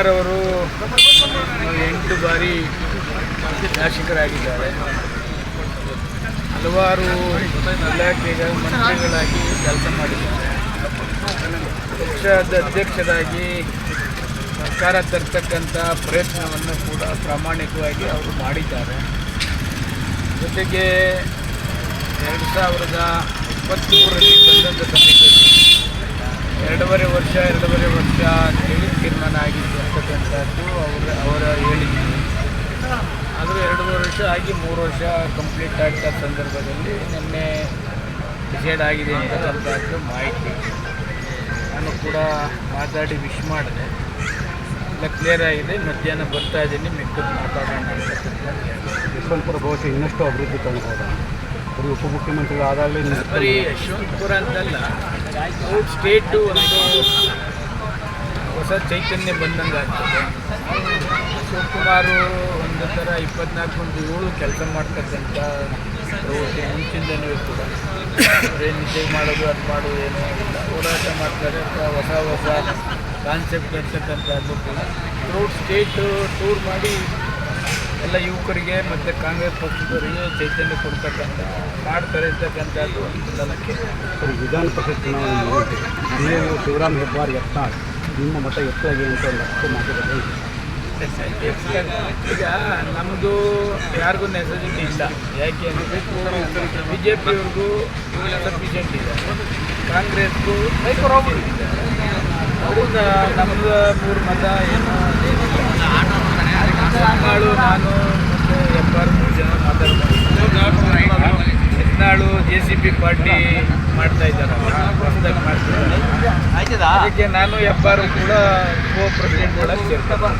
ಶಿವಕುಮಾರ್ ಅವರು 8 ಬಾರಿ ಶಾಸಕರಾಗಿದ್ದಾರೆ. ಹಲವಾರು ಇಲಾಖೆಗಳ ಮಂತ್ರಿಗಳಾಗಿ ಕೆಲಸ ಮಾಡಿದ್ದಾರೆ. ಪಕ್ಷದ ಅಧ್ಯಕ್ಷರಾಗಿ ಸರ್ಕಾರ ತರ್ತಕ್ಕಂಥ ಪ್ರಯತ್ನವನ್ನು ಕೂಡ ಪ್ರಾಮಾಣಿಕವಾಗಿ ಅವರು ಮಾಡಿದ್ದಾರೆ. ಜೊತೆಗೆ 2023ರಲ್ಲಿ ಬಂದಂಥ ಸಮಯದಲ್ಲಿ 2.5 ವರ್ಷ ಅಂತೇಳಿ ತೀರ್ಮಾನ ಆಗಿರ್ತಕ್ಕಂಥದ್ದು ಅವರ ಹೇಳಿಕೆ. ಆದರೂ 2 ವರ್ಷ ಆಗಿ 3 ವರ್ಷ ಕಂಪ್ಲೀಟ್ ಆಗ್ತಾ ಸಂದರ್ಭದಲ್ಲಿ ನಿನ್ನೆ ಡಿಸೈಡ್ ಆಗಿದೆ ಅಂತಕ್ಕಂಥದ್ದು ಮಾಹಿತಿ. ನಾನು ಕೂಡ ಮಾತಾಡಿ ವಿಶ್ ಮಾಡಿದೆ. ಎಲ್ಲ ಕ್ಲಿಯರ್ ಆಗಿದೆ. ಮಧ್ಯಾಹ್ನ ಬರ್ತಾ ಇದ್ದೀನಿ, ಮಿಕ್ಕದ್ದು ಮಾತಾಡೋಣ ಅಂತಕ್ಕಂಥದ್ದು. ಯಶವಂತಪುರ ಬಹುಶಃ ಇನ್ನಷ್ಟು ಅಭಿವೃದ್ಧಿ ಕಾಣ್ಬೋದಾ? ಬರೀ ಉಪಮುಖ್ಯಮಂತ್ರಿಗಳು ಆದಾಗಲೇ ಬರೀ ಯಶವಂತಪುರ ಅಂತಲ್ಲ, ಸ್ಟೇಟು ಒಂದು ಹೊಸ ಚೈತನ್ಯ ಬಂದಂಗೆ ಆಗ್ತದೆ. ಶಿವಕುಮಾರು ಒಂದು ಥರ 24/7 ಕೆಲಸ ಮಾಡ್ತಕ್ಕಂಥ ಪ್ರವೃತ್ತಿ ಮುಂಚಿಂದನೂ ಕೂಡ ನಿದ್ದೆ ಮಾಡೋದು ಅದು ಮಾಡೋದು ಏನೋ ಇಲ್ಲ, ಹೋರಾಟ ಮಾಡ್ತಾರೆ. ಹೊಸ ಕಾನ್ಸೆಪ್ಟ್ ಇರ್ತಕ್ಕಂಥದ್ದು ಕೂಡ ಥ್ರೂಟ್ ಸ್ಟೇಟು ಟೂರ್ ಮಾಡಿ ಎಲ್ಲ ಯುವಕರಿಗೆ ಮತ್ತು ಕಾಂಗ್ರೆಸ್ ಪಕ್ಷದವರಿಗೆ ಚೈತನ್ಯ ಕೊಡ್ತಕ್ಕಂಥ ಮಾಡ್ತಾರೆ ಇರ್ತಕ್ಕಂಥದ್ದು ಒಂದು ನನಗೆ. ಸರಿ, ವಿಧಾನ ಪರಿಷತ್ ಚುನಾವಣೆ ನೀವು ಶಿವರಾಮ್ ಹೆಬ್ಬಾರ್ ಯತ್ನಾಳ್ ನಿಮ್ಮ ಮತ ಎತ್ತಲಾಗಿ ಅಂತ ಒಂದು ಮಾತುಕತೆ ಈಗ ನಮ್ಮದು ಯಾರಿಗೂ ನೆಸೆಸಿಟಿ ಇಲ್ಲ. ಯಾಕೆ ಅಂದರೆ BJPಯವ್ರಿಗೂ ಸಫಿಷಿಯೆಂಟ್ ಇದೆ, ಕಾಂಗ್ರೆಸ್ಗೂ ಇದೆ. ಅದರಿಂದ ನಮ್ಮದು 3 ಮತ ಏನು ಯತ್ನಾಳು, ನಾನು ಮತ್ತು ಹೆಬ್ಬಾರ್ 3 ಜನ ಮಾತಾಡ್ಕೊಂಡು ಯತ್ನಾಳು JCP ಪಾರ್ಟಿ ಮಾಡ್ತಾ ಇದ್ದಾರಲ್ಲ, ಹೊಸದಾಗಿ ಮಾಡ್ತಿದ್ದಾರೆ. ಅದಕ್ಕೆ ನಾನು ಹೆಬ್ಬಾರು ಕೂಡ ಕೋ ಪ್ರೆಸಿಡೆಂಟ್ ಒಳಗೆ ಸೇರ್ತಾರೆ.